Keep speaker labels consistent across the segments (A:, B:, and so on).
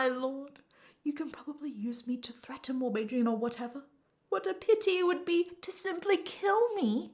A: my lord. You can probably use me to threaten Morbidrin or whatever. What a pity it would be to simply kill me.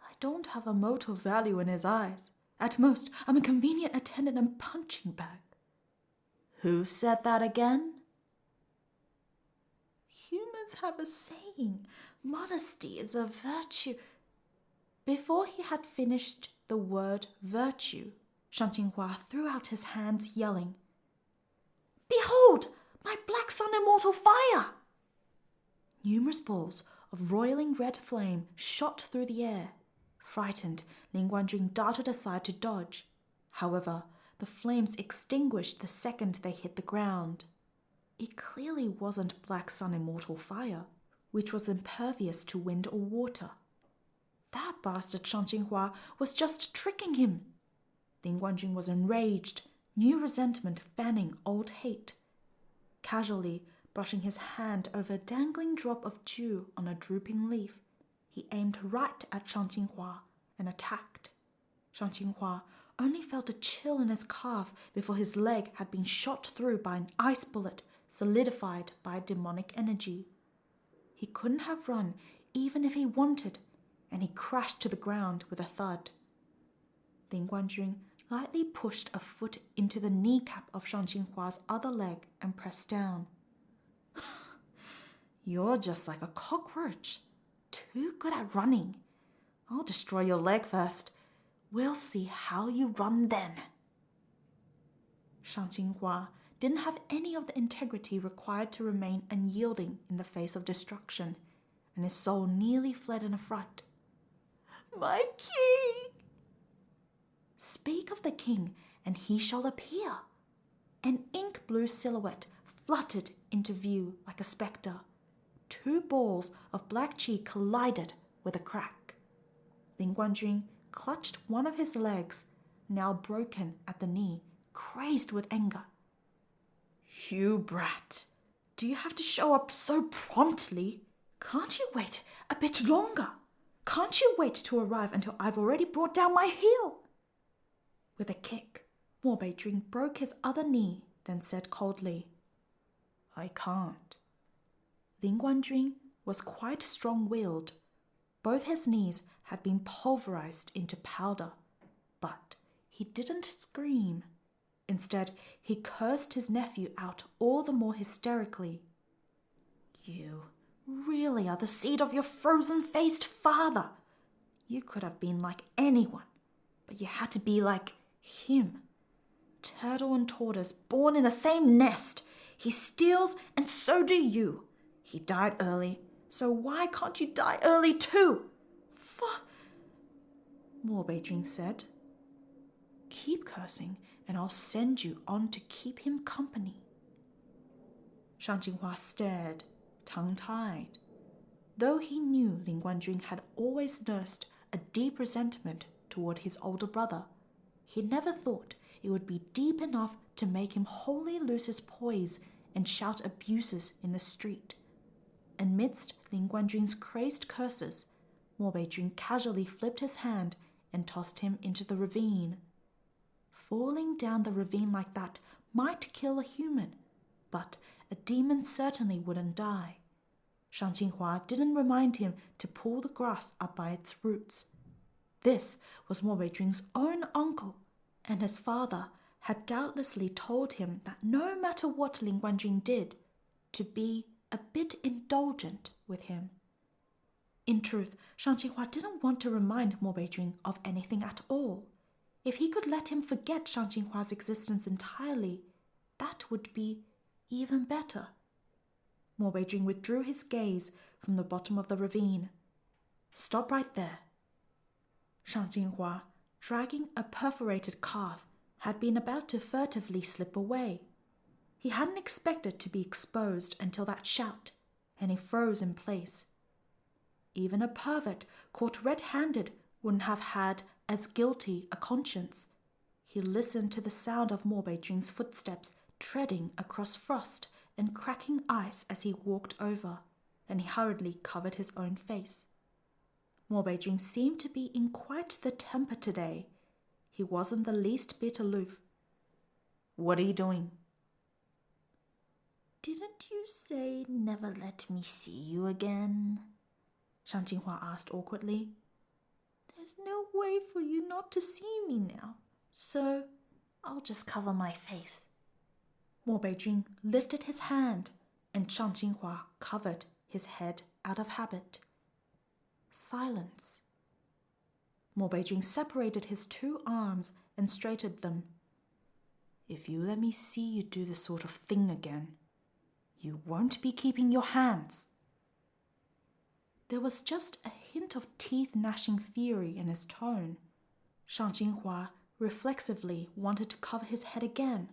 A: I don't have a mortal value in his eyes. At most, I'm a convenient attendant and punching bag. Who said that again? Humans have a saying, modesty is a virtue. Before he had finished the word virtue, Shan Qinghua threw out his hands, yelling, Behold, my black sun immortal fire! Numerous balls of roiling red flame shot through the air. Frightened, Lin Guanjun darted aside to dodge. However, the flames extinguished the second they hit the ground. It clearly wasn't black sun immortal fire, which was impervious to wind or water. That bastard Shan Qinghua was just tricking him. Lin Guanjun was enraged, new resentment fanning old hate. Casually brushing his hand over a dangling drop of dew on a drooping leaf, he aimed right at Shan Qinghua and attacked. Shan Qinghua only felt a chill in his calf before his leg had been shot through by an ice bullet solidified by demonic energy. He couldn't have run even if he wanted, and he crashed to the ground with a thud. Lin Guanjun lightly pushed a foot into the kneecap of Shan Qinghua's other leg and pressed down. You're just like a cockroach. Too good at running. I'll destroy your leg first. We'll see how you run then. Shan Qinghua didn't have any of the integrity required to remain unyielding in the face of destruction, and his soul nearly fled in a fright. My king! Speak of the king, and he shall appear. An ink-blue silhouette fluttered into view like a spectre. 2 balls of black qi collided with a crack. Lin Guanjun clutched one of his legs, now broken at the knee, crazed with anger. You brat, do you have to show up so promptly? Can't you wait a bit longer? Can't you wait to arrive until I've already brought down my heel? With a kick, Morbidrin broke his other knee, then said coldly, I can't. Lin Guanjun was quite strong-willed. Both his knees had been pulverized into powder, but he didn't scream. Instead, he cursed his nephew out all the more hysterically. You really are the seed of your frozen-faced father. You could have been like anyone, but you had to be like him. Turtle and tortoise born in the same nest. He steals and so do you. He died early, so why can't you die early too? Fuck, Morbidrin said. Keep cursing and I'll send you on to keep him company. Shan Qinghua stared, tongue-tied. Though he knew Lin Guanjun had always nursed a deep resentment toward his older brother, he never thought it would be deep enough to make him wholly lose his poise and shout abuses in the street. Amidst Lin Guanjun's crazed curses, Morbidrin casually flipped his hand and tossed him into the ravine. Falling down the ravine like that might kill a human, but a demon certainly wouldn't die. Shan Qinghua didn't remind him to pull the grass up by its roots. This was Morbidrin's own uncle, and his father had doubtlessly told him that no matter what Lin Guanjun did, to be a bit indulgent with him. In truth, Shan Qinghua didn't want to remind Morbidrin of anything at all. If he could let him forget Shan Qinghua's existence entirely, that would be even better. Morbidrin withdrew his gaze from the bottom of the ravine. Stop right there. Shan Qinghua, dragging a perforated calf, had been about to furtively slip away. He hadn't expected to be exposed until that shout, and he froze in place. Even a pervert caught red-handed wouldn't have had as guilty a conscience. He listened to the sound of Morbidrin's footsteps treading across frost and cracking ice as he walked over, and he hurriedly covered his own face. Morbidrin seemed to be in quite the temper today. He wasn't the least bit aloof. What are you doing? Didn't you say never let me see you again? 尚清华 asked awkwardly. There's no way for you not to see me now, so I'll just cover my face. 莫北君 lifted his hand, and 尚清华 covered his head out of habit. Silence. 莫北君 separated his two arms and straightened them. If you let me see you do this sort of thing again, you won't be keeping your hands. There was just a hint of teeth-gnashing fury in his tone. 尚清华 reflexively wanted to cover his head again,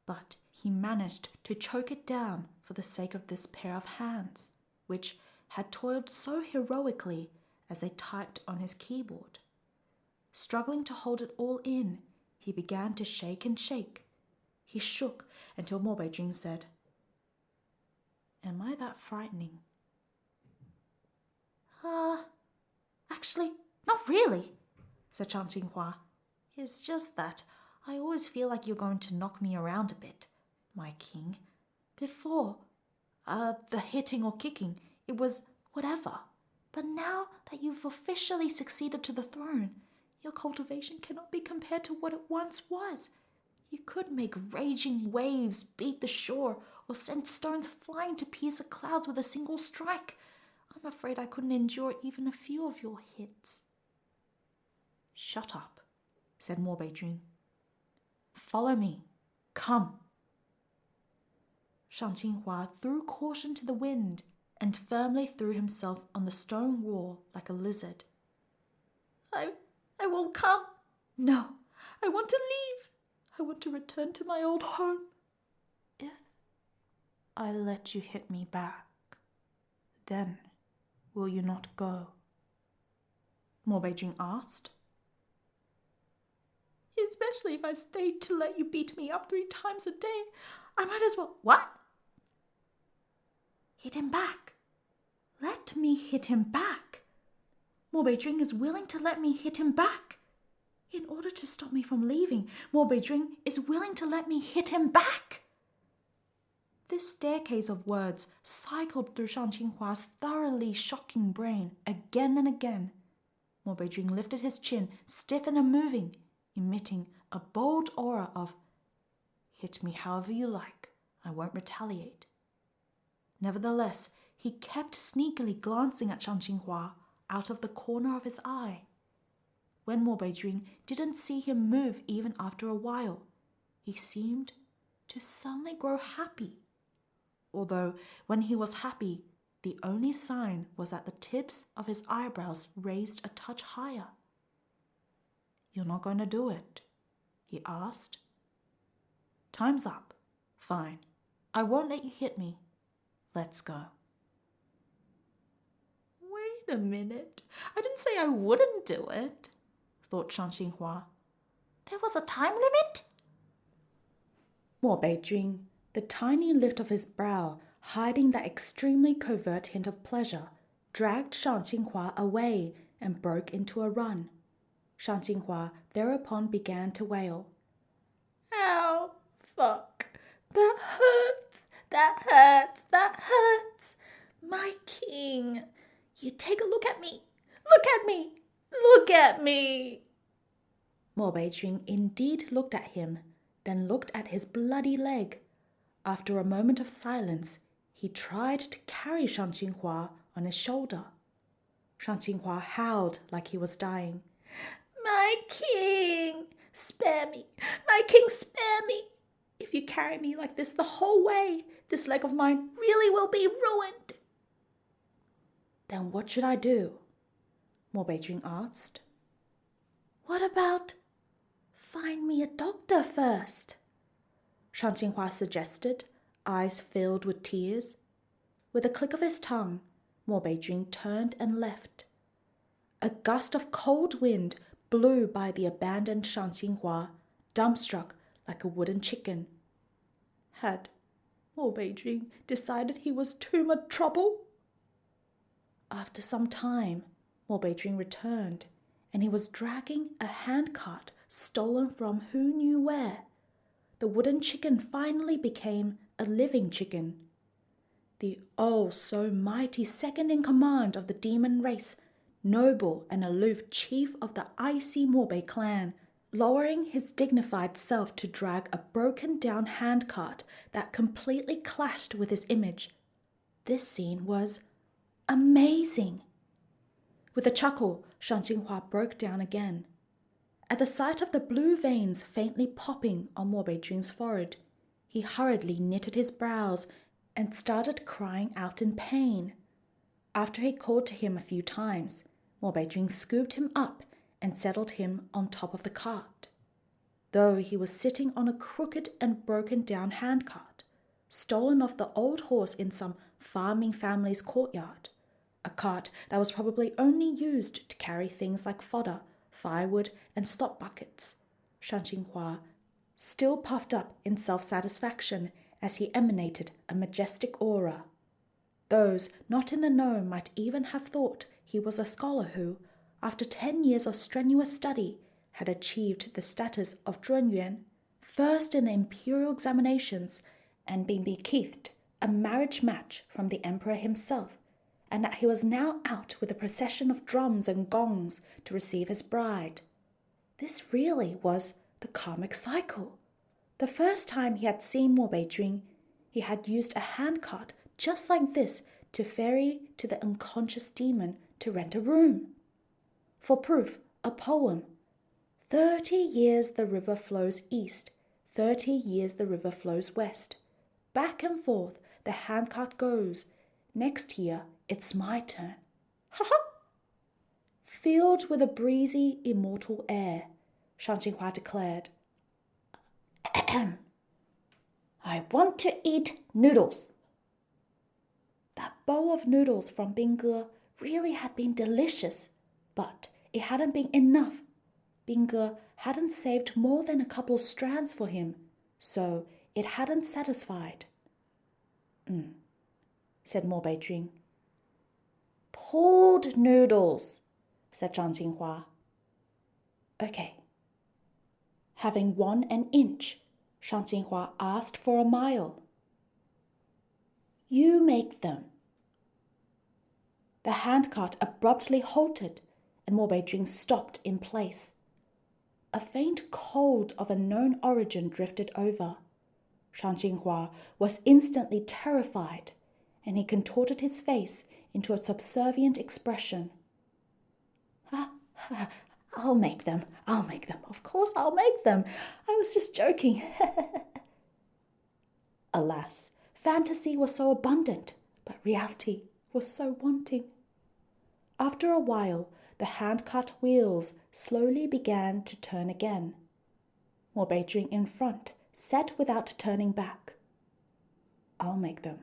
A: but he managed to choke it down for the sake of this pair of hands, which had toiled so heroically as they typed on his keyboard. Struggling to hold it all in, he began to shake and shake. He shook until Mo Beijing said, Am I that frightening? Actually, not really, said Chang Qinghua. It's just that I always feel like you're going to knock me around a bit, my king. Before, the hitting or kicking, it was whatever. But now that you've officially succeeded to the throne, your cultivation cannot be compared to what it once was. You could make raging waves beat the shore or send stones flying to pierce the clouds with a single strike. I'm afraid I couldn't endure even a few of your hits. Shut up, said Mo Beijun. Follow me. Come. Shang Qinghua threw caution to the wind and firmly threw himself on the stone wall like a lizard. I won't come. No, I want to leave. I want to return to my old home. If I let you hit me back, then will you not go? Mo Beijing asked. Especially if I stayed to let you beat me up 3 times a day, I might as well... What? Hit him back. Let me hit him back. Mo Beijing is willing to let me hit him back. In order to stop me from leaving, Mo Beijing is willing to let me hit him back. This staircase of words cycled through Shang Qinghua's thoroughly shocking brain again and again. Mo Beijing lifted his chin, stiff and unmoving, emitting a bold aura of, hit me however you like, I won't retaliate. Nevertheless, he kept sneakily glancing at Shang Qinghua out of the corner of his eye. When Mo Beijing didn't see him move even after a while, he seemed to suddenly grow happy. Although when he was happy, the only sign was that the tips of his eyebrows raised a touch higher. You're not going to do it? He asked. Time's up. Fine. I won't let you hit me. Let's go. Wait a minute. I didn't say I wouldn't do it, thought Shang Qinghua. There was a time limit? Mo Beijing, the tiny lift of his brow hiding that extremely covert hint of pleasure, dragged Shang Qinghua away and broke into a run. Shang Qinghua thereupon began to wail. Ow, fuck, that hurts, that hurts, that hurts. My king, you take a look at me, look at me, look at me. Mo Beijing indeed looked at him, then looked at his bloody leg. After a moment of silence, he tried to carry Shang Qinghua on his shoulder. Shang Qinghua howled like he was dying. My king, spare me, my king, spare me. If you carry me like this the whole way, this leg of mine really will be ruined. Then what should I do? Mo Beijing asked. What about find me a doctor first? Shang Qinghua suggested, eyes filled with tears. With a click of his tongue, Mo Beijing turned and left. A gust of cold wind blew by the abandoned Shang Qinghua, dumbstruck like a wooden chicken. Had Mo Beijing decided he was too much trouble? After some time, Mo Beijing returned, and he was dragging a handcart stolen from who knew where. The wooden chicken finally became a living chicken, the oh-so-mighty second-in-command of the demon race, noble and aloof chief of the icy Morbei clan, lowering his dignified self to drag a broken-down handcart that completely clashed with his image. This scene was amazing. With a chuckle, Shan Qinghua broke down again. At the sight of the blue veins faintly popping on Mo Beijing's forehead, he hurriedly knitted his brows and started crying out in pain. After he called to him a few times, Mo Beijing scooped him up and settled him on top of the cart. Though he was sitting on a crooked and broken-down handcart, stolen off the old horse in some farming family's courtyard, a cart that was probably only used to carry things like fodder, firewood, and slop buckets, Shan Qinghua still puffed up in self-satisfaction as he emanated a majestic aura. Those not in the know might even have thought he was a scholar who, after 10 years of strenuous study, had achieved the status of Zhunyuan, first in the imperial examinations, and been bequeathed a marriage match from the emperor himself, and that he was now out with a procession of drums and gongs to receive his bride. This really was the karmic cycle. The first time he had seen Mo Beijing, he had used a handcart just like this to ferry to the unconscious demon to rent a room. For proof, a poem. 30 years the river flows east, 30 years the river flows west. Back and forth the handcart goes. Next year it's my turn. Ha ha! Filled with a breezy, immortal air, Shan Qinghua declared, I want to eat noodles. That bowl of noodles from Bingge really had been delicious, but it hadn't been enough. Bingge hadn't saved more than a couple strands for him, so it hadn't satisfied. Said Mo Beijing. Pulled noodles, said Shan Qinghua. Okay. Having won an inch, Shan Qinghua asked for a mile. You make them. The handcart abruptly halted, and Mo Beijing stopped in place. A faint cold of unknown origin drifted over. Shan Qinghua was instantly terrified, and he contorted his face into a subservient expression. I'll make them. Of course I'll make them. I was just joking. Alas, fantasy was so abundant, but reality was so wanting. After a while, the handcart wheels slowly began to turn again. Mo Beijing in front said without turning back, I'll make them.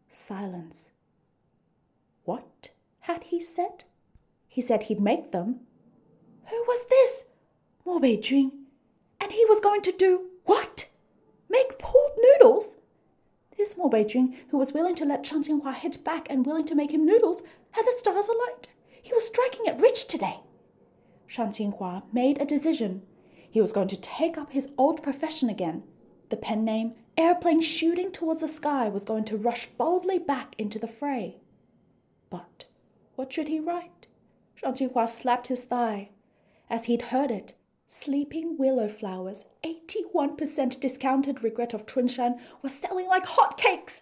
A: Silence. What had he said? He said he'd make them. Who was this? Mo Beijing. And he was going to do what? Make pulled noodles? This Mo Beijing, who was willing to let Shan Qinghua hit back and willing to make him noodles, had the stars aligned. He was striking it rich today. Shan Qinghua made a decision. He was going to take up his old profession again. The pen name, Airplane Shooting Towards the Sky, was going to rush boldly back into the fray. But what should he write? Shan Qinghua slapped his thigh. As he'd heard it, Sleeping Willow Flowers, 81% discounted regret of Chunshan, was selling like hotcakes.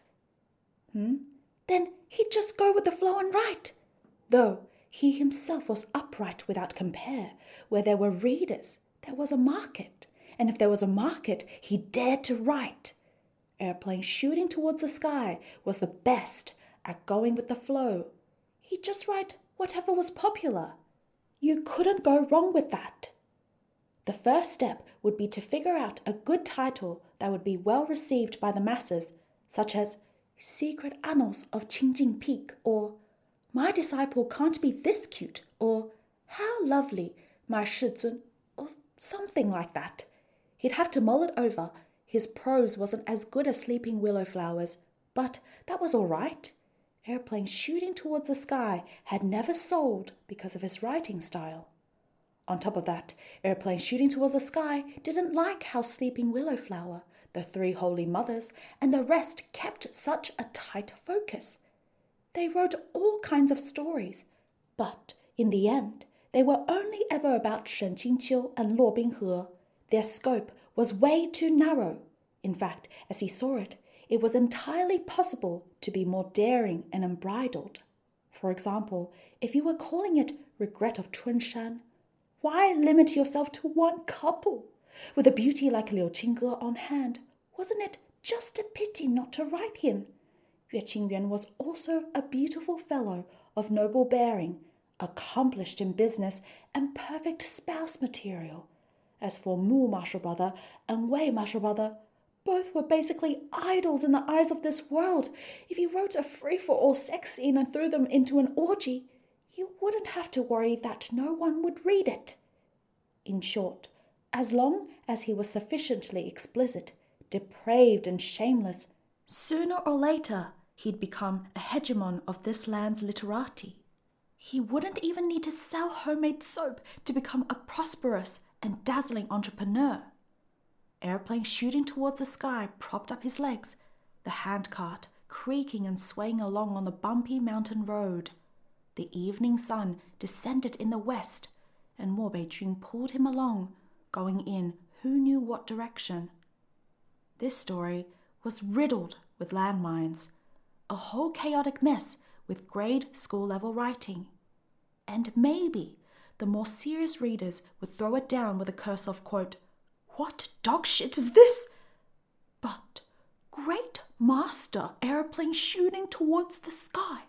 A: Then he'd just go with the flow and write. Though he himself was upright without compare. Where there were readers, there was a market. And if there was a market, he dared to write. Airplane Shooting Towards the Sky was the best at going with the flow. He'd just write whatever was popular. You couldn't go wrong with that. The first step would be to figure out a good title that would be well received by the masses, such as Secret Annals of Qingjing Peak, or My Disciple Can't Be This Cute, or How Lovely, My Shizun, or something like that. He'd have to mull it over. His prose wasn't as good as Sleeping Willow Flowers, but that was all right. Airplane Shooting Towards the Sky had never sold because of his writing style. On top of that, Airplane Shooting Towards the Sky didn't like how Sleeping Willow Flower, the 3 Holy Mothers, and the rest kept such a tight focus. They wrote all kinds of stories, but in the end, they were only ever about Shen Qingqiu and Luo Binghe. Their scope was way too narrow. In fact, as he saw it, it was entirely possible to be more daring and unbridled. For example, if you were calling it Regret of Chunshan, why limit yourself to one couple? With a beauty like Liu Qingge on hand, wasn't it just a pity not to write him? Yue Qingyuan was also a beautiful fellow of noble bearing, accomplished in business, and perfect spouse material. As for Mu Marshall Brother and Wei Marshall Brother, both were basically idols in the eyes of this world. If you wrote a free-for-all sex scene and threw them into an orgy, you wouldn't have to worry that no one would read it. In short, as long as he was sufficiently explicit, depraved and shameless, sooner or later he'd become a hegemon of this land's literati. He wouldn't even need to sell homemade soap to become a prosperous and dazzling entrepreneur. Airplane shooting towards the sky propped up his legs, the handcart creaking and swaying along on the bumpy mountain road. The evening sun descended in the west, and Mo Beijun pulled him along, going in who knew what direction. This story was riddled with landmines, a whole chaotic mess with grade school-level writing. And maybe the more serious readers would throw it down with a curse of, quote, "What dog shit is this?" But Great Master Airplane Shooting Towards the Sky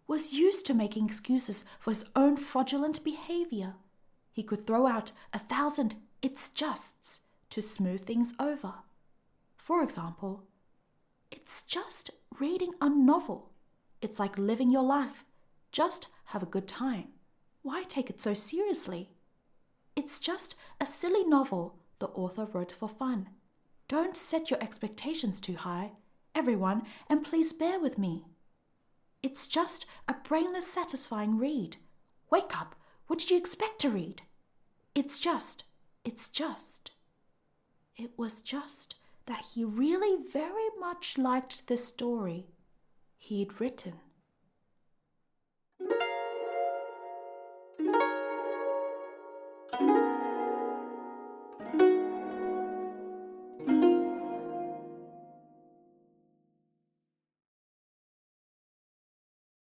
A: was used to making excuses for his own fraudulent behavior. He could throw out 1,000 "it's justs" to smooth things over. For example, it's just reading a novel. It's like living your life. Just have a good time. Why take it so seriously? It's just a silly novel the author wrote for fun. Don't set your expectations too high, everyone, and please bear with me. It's just a brainless, satisfying read. Wake up. What did you expect to read? It was just that he really very much liked this story he'd written.